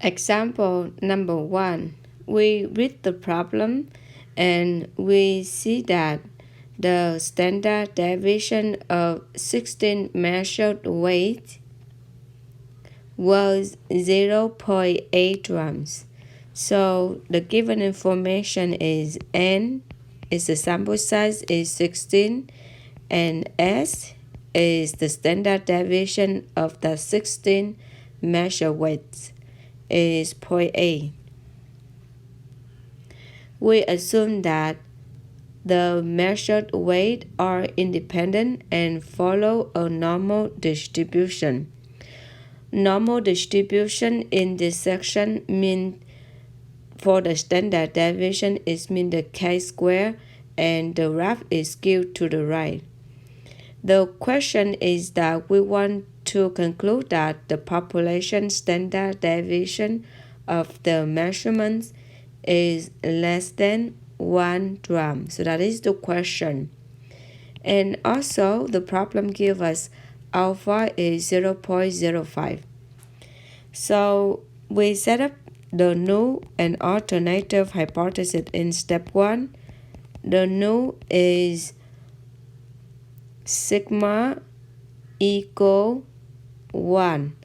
Example number 1. We read the problem and we see that the standard deviation of 16 measured weight was 0.8 grams. So the given information is N is the sample size is 16 and S is the standard deviation of the 16 measured weights is 0.8. We assume that the measured weight are independent and follow a normal distribution. Normal distribution in this section mean for the standard deviation is mean the chi-square and the graph is skewed to the right. The question is that we want to conclude that the population standard deviation of the measurements is less than 1 gram. So that is the question. And also the problem gives us alpha is 0.05. So we set up the null and alternative hypothesis in step 1. The null is sigma equal 1.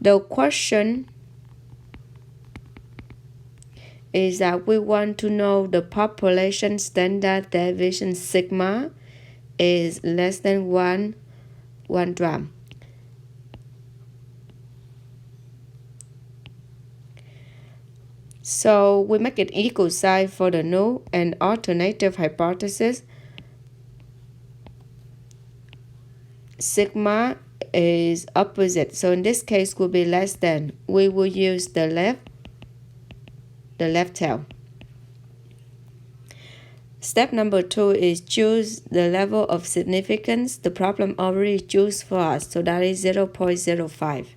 The question is that we want to know the population standard deviation sigma is less than 1 gram. So we make it equal sign for the null and alternative hypothesis. Sigma is opposite, so in this case will be less than. We will use the left tail. Step number 2 is choose the level of significance. The problem already choose for us, so that is 0.05.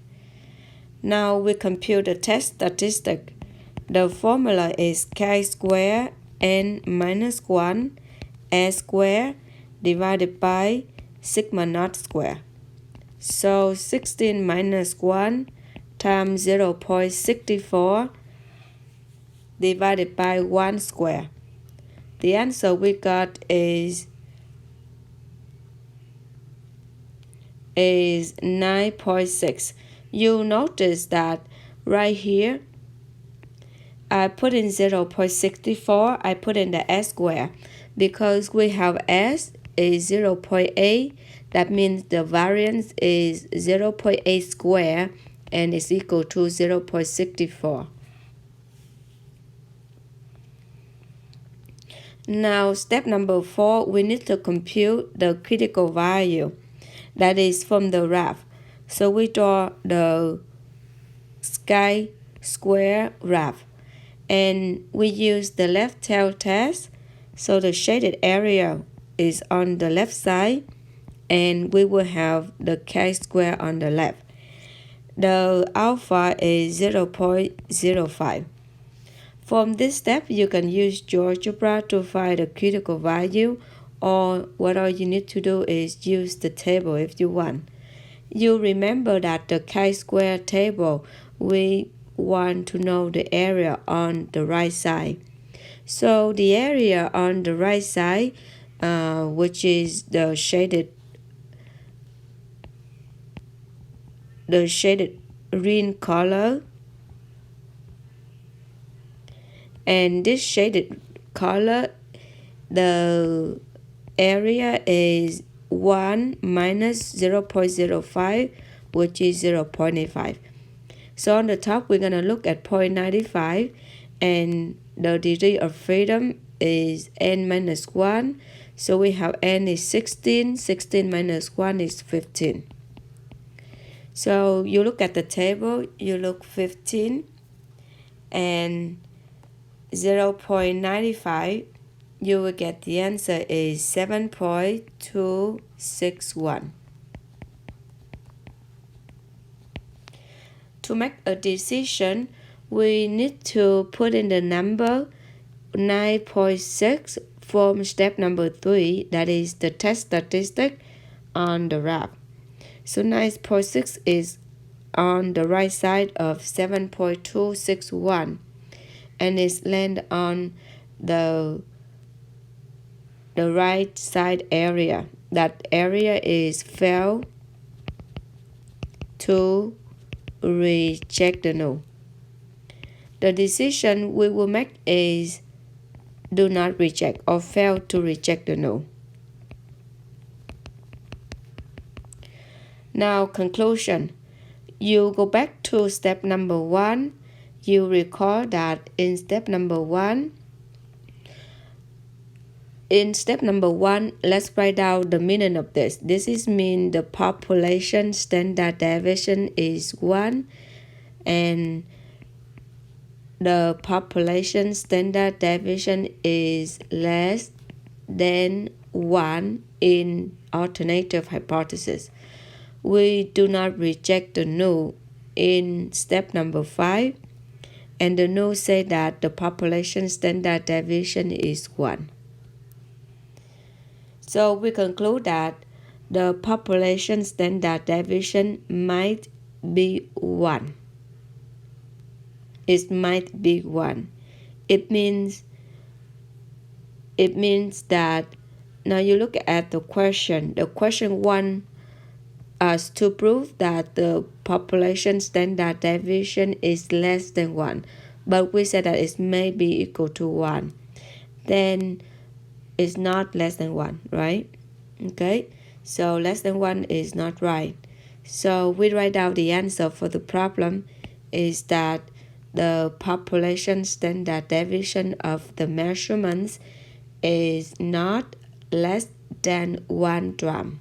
Now we compute the test statistic. The formula is chi-square n minus 1 s square divided by sigma naught square. So 16 minus 1 times 0.64 divided by 1 square. The answer we got is 9.6. You notice that right here I put in 0.64, I put in the s square because we have s is 0.8. That means the variance is 0.8 square and is equal to 0.64. Now, step number 4, we need to compute the critical value that is from the graph. So we draw the chi-square graph and we use the left tail test. So the shaded area is on the left side and we will have the chi-square on the left. The alpha is 0.05. From this step, you can use Geogebra to find the critical value, or what all you need to do is use the table if you want. You remember that the chi-square table, we want to know the area on the right side. So the area on the right side, which is the shaded green color, and this shaded color, the area is 1 minus 0.05, which is 0.85. So on the top, we're going to look at 0.95, and the degree of freedom is n minus 1. So we have n is 16, 16 minus 1 is 15. So you look at the table, you look 15, and 0.95, you will get the answer is 7.261. To make a decision, we need to put in the number 9.6 from step number 3, that is the test statistic on the graph. So 9.6 is on the right side of 7.261 and is land on the right side area. That area is fail to reject the null. The decision we will make is do not reject or fail to reject the null. Now conclusion. You go back to step number 1. You recall that in step number 1, let's write down the meaning of this. This is mean the population standard deviation is 1 and the population standard deviation is less than 1 in alternative hypothesis. We do not reject the null in step number 5, and the null say that the population standard deviation is 1. So we conclude that the population standard deviation might be 1. It might be 1. It means that now you look at the question. The question 1 us to prove that the population standard deviation is less than 1, but we said that it may be equal to 1. Then it's not less than 1, right? Okay, so less than 1 is not right. So we write down the answer for the problem is that the population standard deviation of the measurements is not less than 1 gram.